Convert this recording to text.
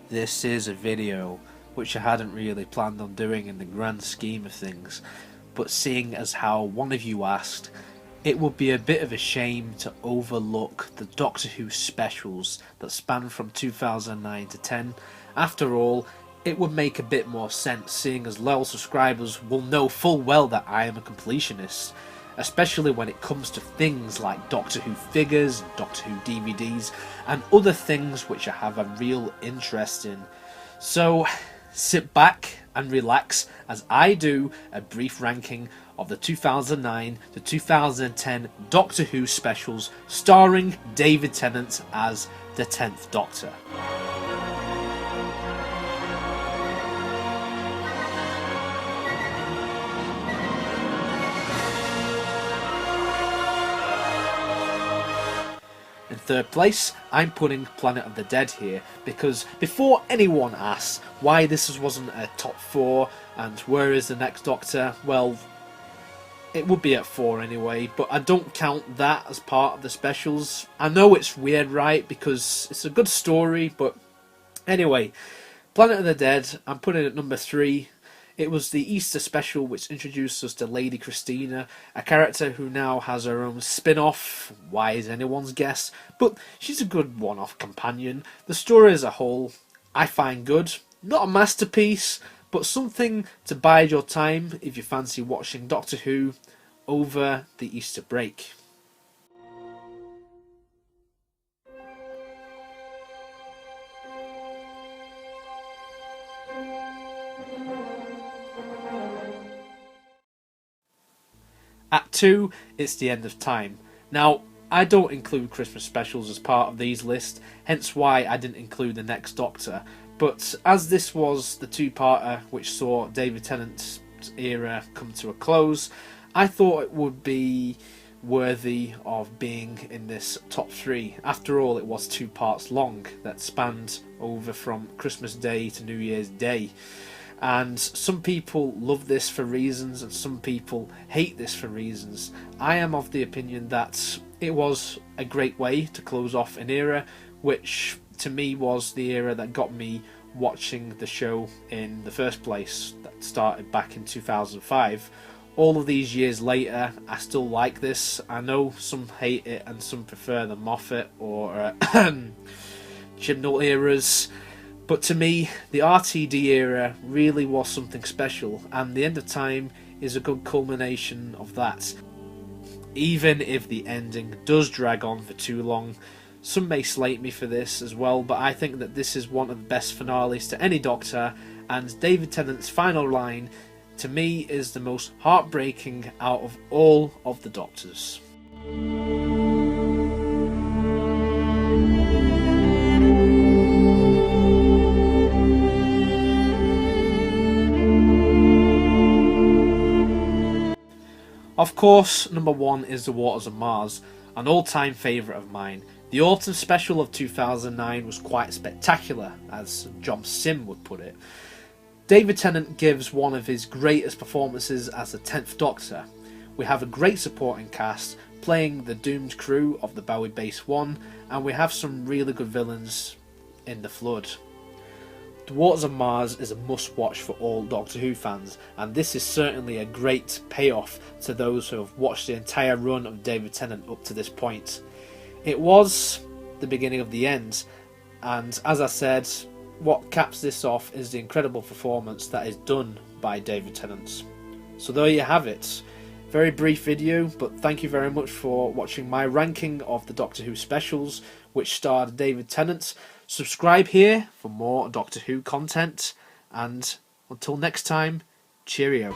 This is a video which I hadn't really planned on doing in the grand scheme of things, but seeing as how one of you asked, it would be a bit of a shame to overlook the Doctor Who specials that span from 2009 to 10. After all, it would make a bit more sense, seeing as loyal subscribers will know full well that I am a completionist, especially when it comes to things like Doctor Who figures, Doctor Who DVDs, and other things which I have a real interest in. So sit back and relax as I do a brief ranking of the 2009 to 2010 Doctor Who specials starring David Tennant as the 10th Doctor. In third place, I'm putting Planet of the Dead here, because before anyone asks why this wasn't a top 4 and where is the next Doctor, well, it would be at 4 anyway, but I don't count that as part of the specials. I know it's weird, right, because it's a good story, but anyway, Planet of the Dead, I'm putting it at number 3. It was the Easter special which introduced us to Lady Christina, a character who now has her own spin-off, why is anyone's guess, but she's a good one-off companion. The story as a whole, I find good. Not a masterpiece, but something to bide your time if you fancy watching Doctor Who over the Easter break. At 2, it's The End of Time. Now, I don't include Christmas specials as part of these lists, hence why I didn't include The Next Doctor, but as this was the two-parter which saw David Tennant's era come to a close, I thought it would be worthy of being in this top 3. After all, it was 2 parts long that spanned over from Christmas Day to New Year's Day. And some people love this for reasons and some people hate this for reasons. I am of the opinion that it was a great way to close off an era, which to me was the era that got me watching the show in the first place, that started back in 2005. All of these years later, I still like this. I know some hate it and some prefer the Moffat or Chibnall eras. But to me, the RTD era really was something special, and The End of Time is a good culmination of that. Even if the ending does drag on for too long, some may slate me for this as well, but I think that this is one of the best finales to any Doctor, and David Tennant's final line, to me, is the most heartbreaking out of all of the Doctors. Of course, number 1 is The Waters of Mars, an all-time favourite of mine. The autumn special of 2009 was quite spectacular, as John Sim would put it. David Tennant gives one of his greatest performances as the 10th Doctor. We have a great supporting cast playing the doomed crew of the Bowie Base 1, and we have some really good villains in The Flood. The Waters of Mars is a must-watch for all Doctor Who fans, and this is certainly a great payoff to those who have watched the entire run of David Tennant up to this point. It was the beginning of the end, and as I said, what caps this off is the incredible performance that is done by David Tennant. So there you have it. Very brief video, but thank you very much for watching my ranking of the Doctor Who specials, which starred David Tennant. Subscribe here for more Doctor Who content, and until next time, cheerio.